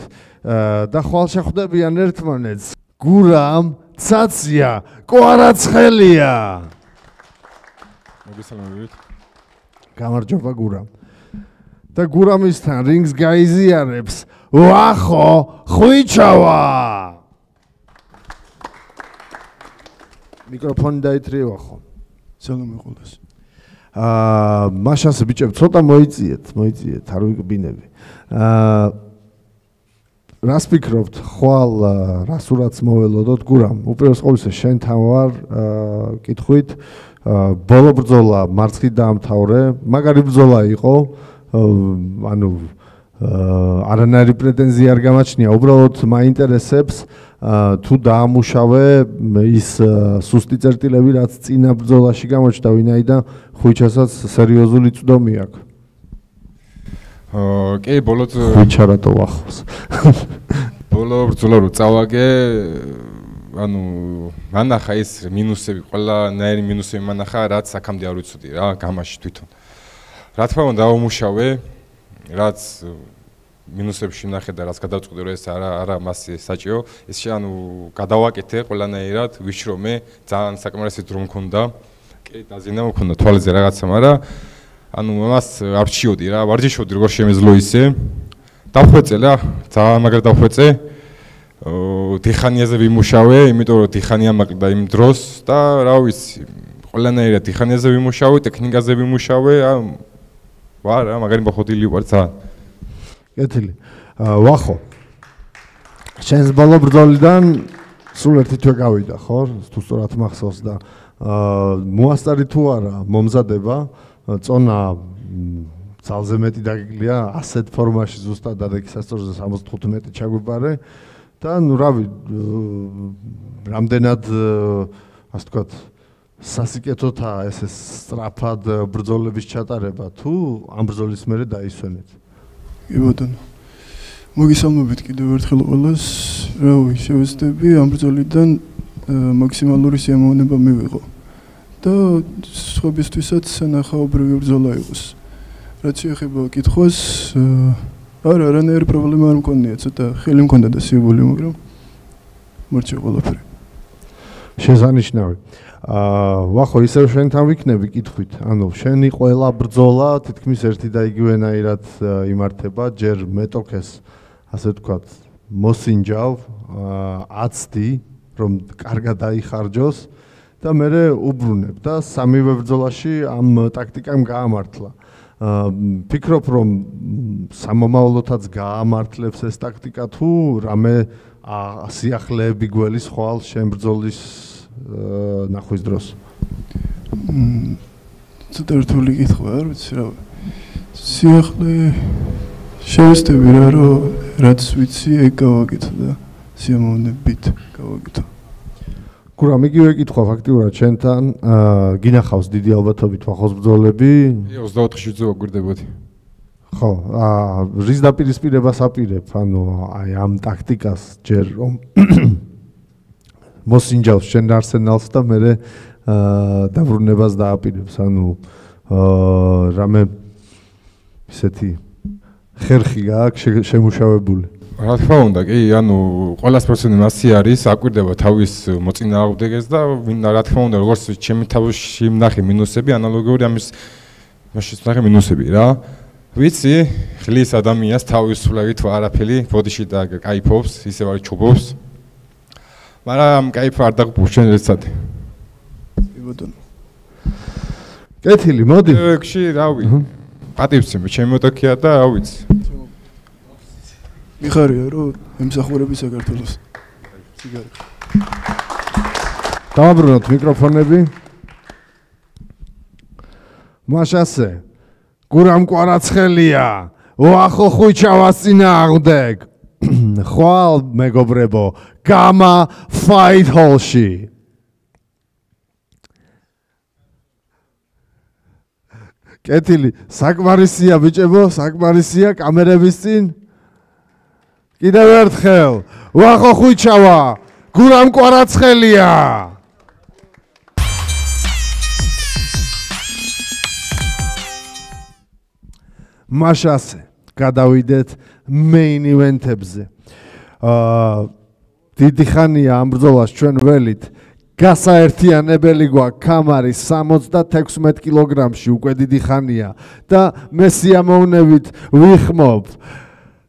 და ხვალ შეხვდებიან ერთმანეთს გურამ ცაცია კვარაცხელია. მოგესალმებით. გამარჯობა გურამ. და გურამისთან რინგს გაიზიარებს ვახო ხვიჩავა. მიკროფონი დაითრიე ვახო. სალამი ყველას. მაშასე ბიჭები ცოტა მოიწიეთ, არ ვიგბინები. რას ფიქრობთ, ხვალ რასურაც მოველოდოთ გურამ? უპირველეს ყოვლისა შენთან ვარ კითხვით, ბოლო ბრძოლა მარცხით დაამთავრე, მაგარი ბრძოლა იყო, ანუ არანაირი პრეტენზია არ გამაჩნია, უბრალოდ მაინტერესებს თუ დაამუშავე ის სუსტი წერტილები, რაც წინა ბრძოლაში გამოჩნდა, ვინაიდან ხვიჩასაც სერიოზული წვდომი აქვს. კი, ბოლო ხვიჩარატო ვახოს. ბოლო ბრძოლა რო წავაგე, ანუ მანახა ის მინუსები, ყველანაირი მინუსები მანახა, რაც აქამდე არ ვიცოდი რა, გამაში თვითონ. რა თქმა უნდა, დაუმუშავე, რაც მინუსებში ნახე და რაც გადავწყვიტე, რომ ეს არა მასე საჭირო, ეს ანუ გადავაკეთე ყველანაირად, ვიშრომე, ძალიან საკმარისი დრო მქონდა. კი, დაზიანება მქონდა თვალზე რაღაცა, მაგრამ ანუ მას არ ვჩიოდი რა, ვარჯიშობდი როგორ შემეძლო ისე. დავხვეწე რა, ძალიან მაგრად დავხვეწე. დიხანიაზე ვიმუშავე, იმიტომ რომ დიხანია მაკლდა იმ დროს და რა ვიცი, ყველანაირად დიხანიაზე ვიმუშავე, ტექნიკაზე ვიმუშავე, ვარ რა, მაგარი მოხდილი ვარ ძალიან. კეთილი. ვახო. შენს ბოლო ბრძოლიდან სულ ერთი თვე გავიდა, ხო? თუ სწორად მახსოვს და მოასწარი თუ არა მომზადება, წონა ძალზე მეტი დაგიგლია, ასეთ ფორმაში ზუსტად დადეკისასწორზე 75 ჩაგვიბარე და ნუ რავი, რამდენად ასე ვთქვათ, სასიკეთოთაა ეს სწრაფად ბრძოლების ჩატარება თუ ამ ბრძოლის მერე დაისვენეთ? კი ბატონო. მოგესალმებით კიდევ ერთხელ ყველას. რავი, შევეცდები ამ ბრძოლიდან მაქსიმალური სიამოვნება მივიღო. და სხვებისთვისაც სანახაობრივი ბრძოლა იყოს. რაც შეეხება კითხვას, არანაირი პრობლემა არ მქონია, ცოტა ხელი მქონდა და სიებული, მაგრამ მორჩა ყველაფერი. შესანიშნავი. ვახო, ისევ შენთან ვიქნები კითხვით. ანუ შენი ყველა ბრძოლა თითქმის ერთი და იგივენაირად იმართება, ჯერ მეტოქეს, ასე ვთქვათ, მოსინჯავ, აცდი, რომ კარგად დაიხარჯოს და მე უბრუნებ და სამივე ბრძოლაში ამ ტაქტიკამ გაამართლა. ფიქრობ, რომ სამომავლოდაც გაამართლებს ეს ტაქტიკა თუ რამე სიახლეები გველის ხვალ შენ ბრძოლის ნახვის დროს? ცოტა რთული კითხვა, არ ვიცი რა. სიახლე შევეცდები რა, რომ რაც ვიცი, ეგ გავაკეთო და სიამოვნებით გავაკეთო. გურამ, იგივე კითხვა ფაქტიურად შენთან, გინახავს დიდი ალბათობით ვახოს ბრძოლები? 24-ში ვაგვირდებოდი. ხო, რის დაპირისპირებას აპირებ, ანუ აი ამ ტაქტიკას ჯერ რომ მოსინჯავს შენ არსენალს და მე დაბრუნებას დააპირებს, ანუ რამე ისეთი ხერხი გააქვს შემუშავებული. რა თქმა უნდა, კი, ანუ ყველა სპორტსმენი მასი არის, აკვირდება თავის მოწინააღმდეგეს და რა თქმა უნდა, როგორც ჩემი თავში ვნახე მინუსები, ანალოგიური ამის მაშინ ვნახე მინუსები რა. ვიცი, ხლის ადამიანს თავისუფლებით არაფერი ბოდიში და кайფობს, ისევ არის ჩუბობს. მაგრამ кайფ არ დაგუპს შენ ერთსადი. კი ბატონო. კეთილი, მოდი. ეგში, რავი. პატივცემ, ჩემი მოტოქია და რა ვიცი. მიხარია რომ ემსახურები საქართველოს. ციგარი. დავაბრუნოთ მიკროფონები. მაშასე გურამ კვარაცხელია ოახო ხუჩავას წინააღმდეგ ხვალ მეგობრებო გამა ფაით ჰოლში კეთილი საკმარისია ბიჭებო საკმარისია კამერების წინ კიდევ ერთხელ ოახო ხუჩავა გურამ კვარაცხელია მაშასე გადავიდეთ main event-ებზე. დიდი ხანია ამ ბრძოლას ჩვენ ველით გასაერთიანებელი გვაქვს კამარი 76 კილოგრამში უკვე დიდი ხანია და მე სიამოვნებით ვიხმობ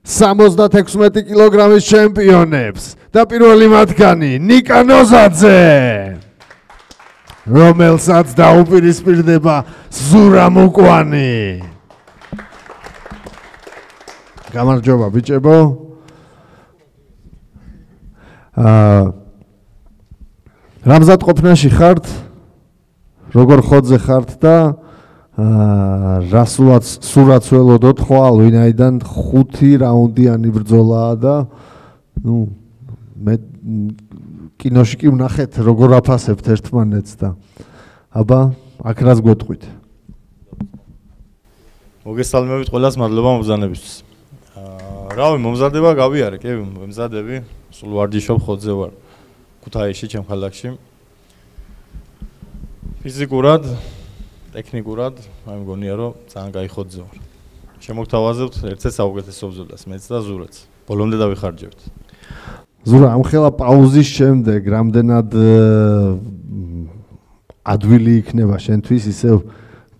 76 კილოგრამის ჩემპიონებს და პირველი მათგანი ნიკა ნოზაძე რომელსაც დაუპირისპირდება ზურა მუკვანი გამარჯობა ბიჭებო. რამზად ყოფნაში ხართ? როგორ ხოძე ხართ და რა სურათს ველოდოთ ხვალ ვინაიდან 5 რაუნდიანი ბრძოლაა და ნუ მე კინოში კი ვნახეთ როგორ აფასებთ ერთმანეთს და აბა აქ რას გვეტყვით? მოგესალმებით ყველას, მადლობა მობრძანებისთვის. რავი, მომზადება გავიარე, კი, მომზადები, სულ ვარჯიშობ ხოძზე ვარ. ქუთაისში, ჩემ ქალაქში. ფიზიკურად, ტექნიკურად, მე მგონია, რომ ძალიან კაი ხოძზე ვარ. შემოგთავაზებთ ერთ-ერთ საუკეთესო ბრძოლას, მეც და ზურაც. ბოლომდე დავიხარჯებთ. ზურა, ამ ხელა პაუზის შემდეგ რამდენად ადვილი იქნება შენთვის ისევ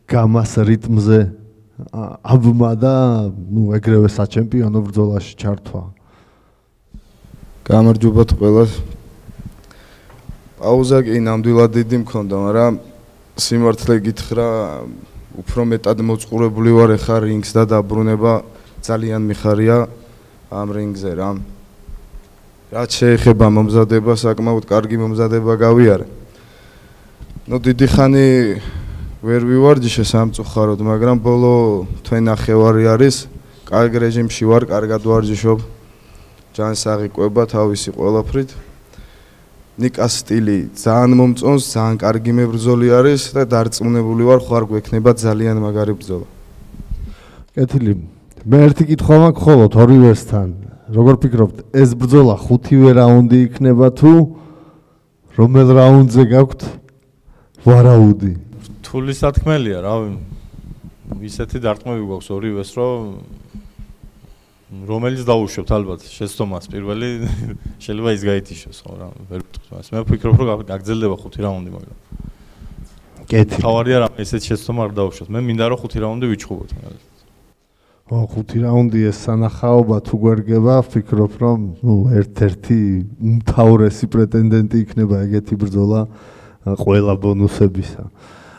გამას რიტმზე აბმა და ნუ ეგრევე საჩემპიონო ბრძოლაში ჩართვა. გამარჯობათ ყველას. პაუზა კი ნამდვილად დიდი მქონდა, მაგრამ სიმართლე გითხრა, უფრო მეტად მოწყურებული ვარ ახლა რინგს და დაბრუნება ძალიან მიხარია ამ რინგზე რა. რაც შეეხება მომზადება, საკმაოდ კარგი მომზადება გავიარე. ნუ დიდი ხანი ვერ ვივარჯიშე სამწუხაროდ, მაგრამ ბოლო თვე ნახევარი არის, კარგ რეჟიმში ვარ, კარგად ვარჯიშობ. ჯანსაღი ყვება თავისი ყველაფრით. ნიკას სტილი ძალიან მომწონს, ძალიან კარგი მებრძოლი არის და დარწმუნებული ვარ, ხარ გვექნება ძალიან მაგარი ბრძოლა. კეთილი. მე ერთი კითხვა მაქვს ხოლოდ ორივესთან. როგორ ფიქრობთ, ეს ბრძოლა 5-ვე რაუნდი იქნება თუ რომელ რაუნდზე გაქვთ ვარაუდი? რთული სათქმელია, რავი. ისეთი დარტყმები გვაქვს ორივეს, რომ რომელიც დაუშვებთ ალბათ შეცდომას პირველი შეიძლება ის გაითიშოს, ხო რა, ვერ ვიტყვი. მე ვფიქრობ, რომ გაგრძელდება 5 რაუნდი, მაგრამ კეთილი. თავარია რა, ესეთ შეცდომა არ დაუშვოთ. მე მინდა რომ 5 რაუნდი ვიჩხუბოთ. 5 რაუნდი ეს სანახაობა თუ გვერგება, ვფიქრობ, რომ ერთ-ერთი უმთავრესი პრეტენდენტი იქნება ეგეთი ბრძოლა ყველა ბონუსებისა.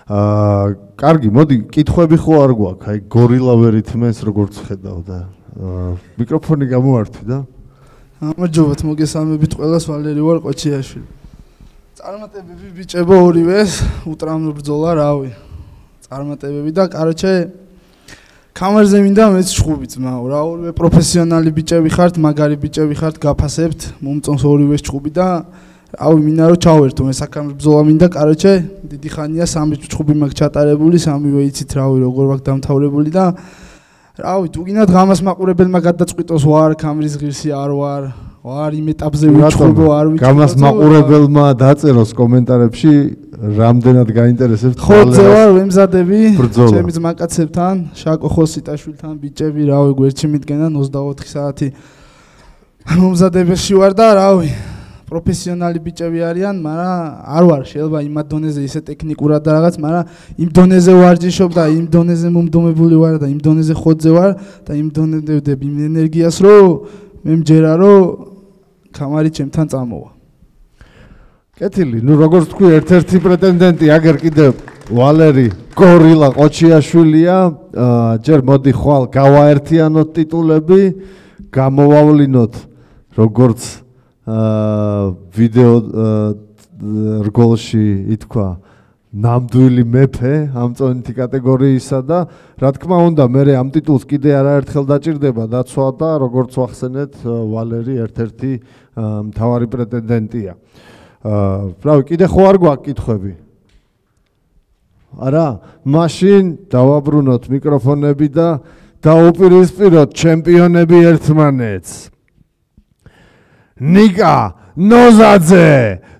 კარგი, მოდი, კითხვები ხო არ გვაქვს, აი გორილა ვერ ითმენს როგორც ხედავ და მიკროფონი გამოართვი და გამარჯობათ, მოგესალმებით ყველას, ვალერი ვარ ყოჩიაშვილი. წარმატებები ბიჭებო ორივეს, უტრამლო ბრძოლა, რავი. წარმატებები და კაროჩე კამერზე მინდა მეც ჩხუბი ძმაო, რა ორივე პროფესიონალი ბიჭები ხართ, მაგარი ბიჭები ხართ, გაფასებთ, მომწონს ორივეს ჩხუბი და რავი, მინდა რომ ჩავერთო, მე საკამერ ბრძოლა მინდა, კაროჩე, დიდი ხანია 3 ჩხუბი მაქვს ჩატარებული, 3-ვე იცით რავი, როგორ ვაქვს დამთავრებული და რავი, თუ გინდათ ღამას მაყურებელმა გადაწყვიტოს ვარ, კამერის ღირსი არ ვარ იმ ეტაპზე ვიჩხუბო, არ ვიჩხუბო. გამას მაყურებელმა დაწეროს კომენტარებში, რამდენად გაინტერესებთ ხოძე ვარ, ვემზადები, ჩემი ძმაკაცებთან, შაკო ხოსიტაშვილთან, ბიჭები, რავი, გვერდში მიდგენან 24 საათი მომზადებაში ვარ და რავი, პროფესიონალი ბიჭები არიან, მაგრამ არ ვარ, შეიძლება იმ დონეზე ისე ტექნიკურად და რაღაც, მაგრამ იმ დონეზე ვარჯიშობ და იმ დონეზე მომდომებული ვარ და იმ დონეზე ხოძე ვარ და იმ დონეზე ვდებ იმ ენერგიას, რომ მე მჯერა, რომ კამარი ჩემთან წამოვა. კეთილი, ნუ როგორც თქვი, ერთ-ერთი პრეტენდენტი აგერ კიდევ ვალერი გორილა ყოჩიაშვილია, ჯერ მოდი ხვალ გავაერთიანოთ ტიტულები, გამოვავლინოთ როგორც ვიდეო რგოლში ითქვა ნამდვილი მეფე ამ წონითი კატეგორიისა და რა თქმა უნდა მე ამ ტიტულს კიდე არაერთხელ დაჭირდება დაცვა და როგორც ვახსენეთ ვალერი ერთ-ერთი მთავარი პრეტენდენტია. რავი, კიდე ხო არ გვაქვს კითხვები? არა, მაშინ დავაბრუნოთ მიკროფონები და დაუპირისპიროთ ჩემპიონები ერთმანეთს. ნიკა ნოზაძე,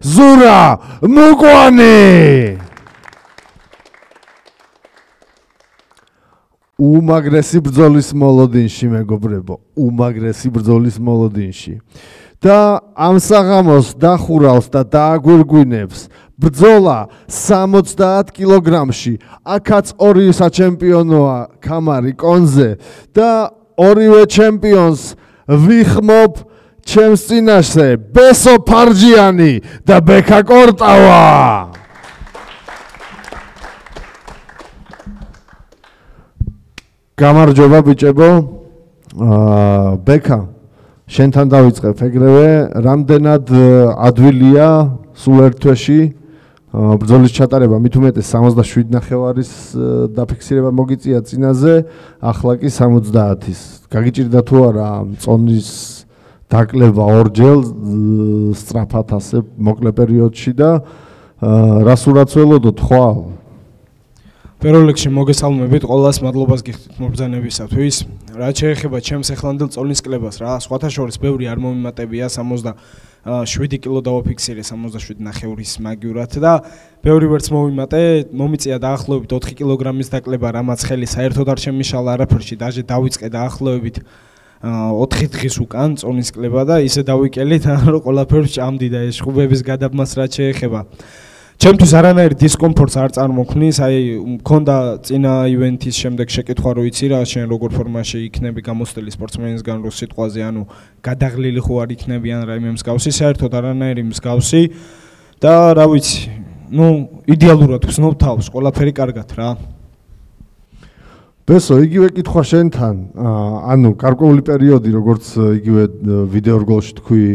ზურა მუკვანი. უმაგრესი ბრძოლის მოლოდინში მეგობრებო, უმაგრესი ბრძოლის მოლოდინში. და ამ საღამოს დახურავს და დააგვირგვინებს ბრძოლა 70 კილოგრამში. აქაც ორი საჩემპიონოა ქამარი კონზე და ორივე ჩემპიონს ვიხმობ ჩემს წინაშე ბესო ფარჯიანი და ბექა კორტავა. გამარჯობა ბიჭებო. ბექა შენთან დავიწყებ ეგრევე, რამდენად ადვილია სულ ერთ თვეში ბრძოლის ჩატარება, მით უმეტეს 67 ნახევარის დაფიქსირება მოგიწია წინაზე, ახლა კი 70-ის. გაგიჭირდა თუ არა წონის დაკლება ორჯერ სწრაფად ასე მოკლე პერიოდში და რას ურაცველოდოთ ხვალ? პირველ რიგში მოგესალმებით ყველას, მადლობას გიხდით მობრძანებისათვის. რაც შეეხება ჩემს ეხლანდელ წონის კლებას რა, სხვათა შორის ბევრი არ მომიმატებია, 67 კილო დავაფიქსირე 67 ნახევრის მაგივრად და ბევრი ვერც მომიმატე, მომიწია დაახლოებით 4 კილოგრამის დაკლება, რამაც ხელი საერთოდ არ შემიშალა არაფერში, დაჟე დავიწყე დაახლოებით 4 დღის უკან წონის კლება და ისე დავიკელით, რომ ყველაფერს ჭამდი და ეს შხუბების გადაბმას რაც შეეხება. ჩემთვის არანაირი დისკომფორტს არ წარმოქმნის, აი მქონდა წინა ივენთის შემდეგ შეკითხვა რო იცი რა, შენ როგორ ფორმაში იქნები გამოცდილი სპორტსმენისგან რო სიტყვაზე, ანუ გადაღლილი ხო არ იქნები ან რაიმე მსგავსი, საერთოდ არანაირი მსგავსი და რა ვიცი, ნუ იდეალურად ვსნობ თავს, ყველაფერი კარგად რა. ბესო, იგივე კითხვა შენთან, ანუ გარკვეული პერიოდი, როგორც იგივე ვიდეო რგოლში თქვი,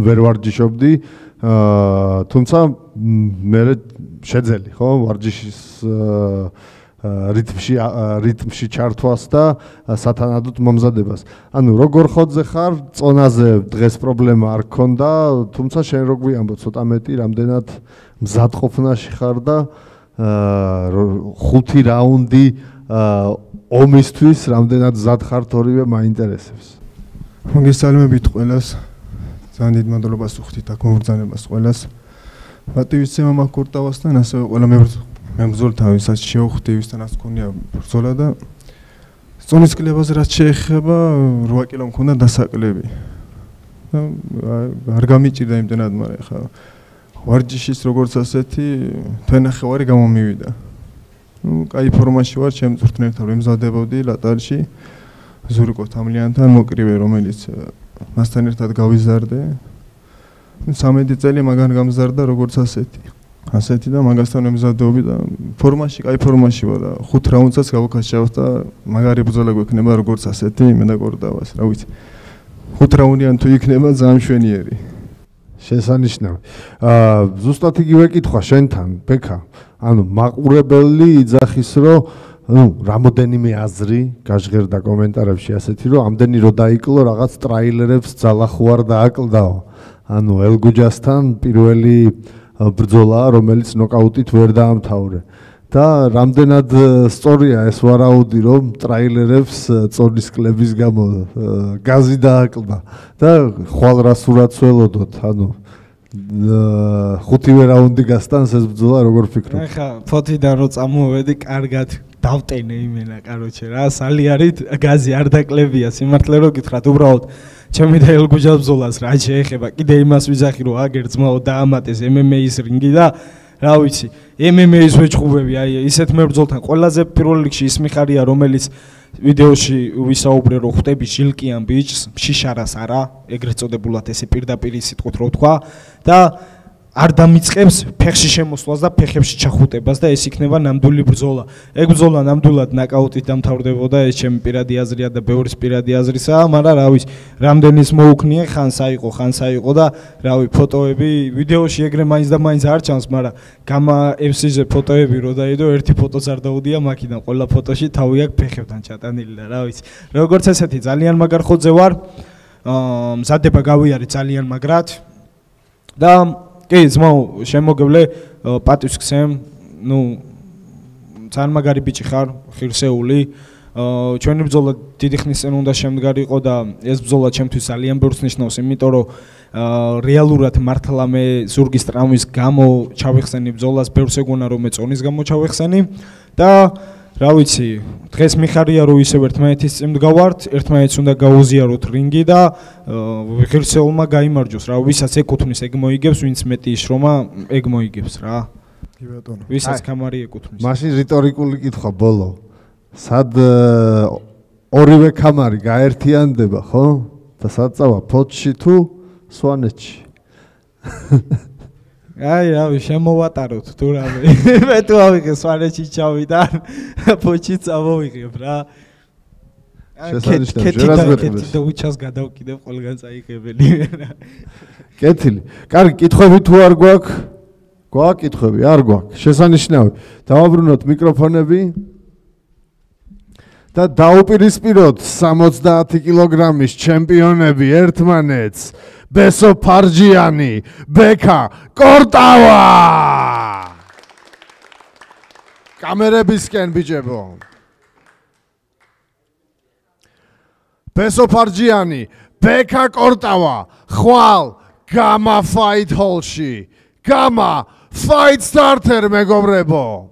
ვერ ვარჯიშობდი, თუმცა მე შეძელი, ხო, ვარჯიშის რიტმში ჩართვას და სათანადოდ მომზადებას. ანუ როგორ ხოძე ხარ, წონაზე დღეს პრობლემა არ გქონდა, თუმცა შენ რო გვიამბო ცოტა მეტი, რამდენად მზადყოფნაში ხარ და 5 რაუნდი ომისთვის რამდენად მზად ხართ ორივე მაინტერესებს. მოგესალმებით ყველას. ძალიან დიდ მადლობას ვუხდით აქ მომბრძანებას ყველას. პატივისცემა მაქვს კორტავასთან, ასევე ყველა მებრძოლთან, ვისაც შევხვდი, ვისთანაც მქონია ბრძოლა და წონის კლებაზე რაც შეეხება 8 კილო მქონდა დასაკლები. არ გამიჭირდა იმდენად, მაგრამ ხა ვარჯიშის როგორც ასეთი თვენახევარი გამომივიდა. ნუ კაი ფორმაში ვარ, ჩემ წვრთნელთან ვემზადებოდი ლატარში. ზურიკო თამლიანთან მოკრივე, რომელიც მასთან ერთად გავიზარდე. 13 წელი მაგან გამზარდა როგორც ასეთი. ასეთი და მაგასთან ემზადეობდი და ფორმაში, კაი ფორმაში ვარ და 5 რაუნდსაც გავაკაშავთ და მაგარი ბრძოლა გვექნება როგორც ასეთი, მე და კორტავას, რა ვიცი. 5 რაუნდიან თუ იქნება ძალიან მშვენიერი. შესანიშნავი. ზუსტად იგივე კითხვა შენთან, ბექა. ანუ მაყურებელი იძახის, რომ ну, რამოდენიმე აზრი გაჟღერდა კომენტარებში ასეთი, რომ ამდენი რო დაიკლო რაღაც ტრაილერებს ძალახუ არ დააკლდაო. ანუ ელგუჯასთან პირველი ბრძოლა, რომელიც ნოკაუტით ვერ დაამთავრე. და რამდენად სწორია ეს ვარაუდი, რომ ტრაილერებს წონის კლების გამო გაზი დააკლდა და ხვალ რას ურაცველოდოთ, ანუ 5 რაუნდი გასტანს ეს ბრძოლა როგორ ფიქრობ? ახლა ფოთიდან რო წამოვედი, კარგად დავტენე იმენა, კაროჩე რა, სალიერით გაზი არ დაკლებია, სიმართლე რო გითხრათ, უბრალოდ ჩემი და ელგუჯას ბრძოლას რა შეეხება, კიდე იმას ვიძახი, რომ აგერ ძმაო დაამატეს MMA-ის რინგი და რა ვიცი, MMA-ის ვეჭხუბები, აი ისეთ მებრძოლთან ყველაზე პირველ რიგში ის მიხარია, რომელიც ვიდეოში ვისაუბრე, რომ ხვდები ჟილკიან ბიჭს, შიშარას არა, ეგრეთ წოდებულად ესე პირდაპირ სიტყვით რო ვთქვა და არ დამიწყებს ფეხში შემოსვლას და ფეხებში ჩახუტებას და ეს იქნება ნამდვილი ბრძოლა. ეგ ბრძოლა ნამდვილად ნაკაუტით დამთავრდებოდა, ეს ჩემი პირადი აზრია და ბევრის პირადი აზრისაა, მაგრამ რა ვიცი, რამდენის მოუქნიე, ხან საიყო და რა ვიცი, ფოტოები, ვიდეოში ეგრე მაინც და მაინც არ ჩანს, მაგრამ გამა FC-ზე ფოტოები რო დაიდო, ერთი ფოტოც არ დაუდია მაქიდან, ყველა ფოტოში თავი აქვს ფეხებთან ჩატანილი და რა ვიცი. როგორც ესეთი ძალიან მაგარ ხოძე ვარ, მზადება გავიარე ძალიან მაგრად და კი, ძმაო, შემოგევლე, პატივს გცემ, ძალიან მაგარი ბიჭი ხარ, ხირსეული. ჩვენი ბრძოლა დიდი ხნის წინ უნდა შემდგარიყო და ეს ბრძოლა ჩემთვის ძალიან ბევრს ნიშნავს, იმიტომ რომ რეალურად მართლა მე ზურგის ტრავმის გამო ჩავიხსენი ბრძოლას, ბევრს ეგონა რომ მე წონის გამო ჩავიხსენი და რა ვიცი, დღეს მიხარია რომ ისევ ერთმანეთის წინ მდგავართ, ერთმანეთს უნდა გაუზიაროთ რინგი და ღირსეულმა გაიმარჯოს რა, ვისაც ეკუთვნის ეგ მოიგებს, ვინც მეტი შრომა ეგ მოიგებს რა. კი ბატონო. ვისაც კამარი ეკუთვნის. მაშინ რიტორიკული კითხვა ბოლო. სად ორივე კამარი გაერთიანდება, ხო? და სად წავა ფოთში თუ სვანეთში? აი, რავი, შემოვატაროთ თუ რამე. მე თუ ავიღე სვანეთში ჩავიდა, ფოთში წავიღებ რა. კეთი და უჩას გადავკიდებ ყველგან წაიღებელი. კეთილი. კარგი, კითხვები თუ არ გვაქვს? გვაქვს კითხვები? არ გვაქვს. შესანიშნავი. დავაბრუნოთ მიკროფონები. და დაუპირისპიროთ 70 კილოგრამის ჩემპიონები ერთმანეთს. ბესო ფარჯიანი, ბექა კორტავა. კამერებისკენ ბიჭებო. ბესო ფარჯიანი, ბექა კორტავა, ხვალ გამა ფაით ჰოლში. გამა ფაით სტარტერ მეგობრებო.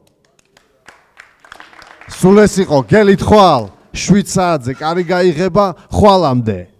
სულ ეს იყო გელით ხვალ 7 საათზე კარი გაიღება ხვალამდე.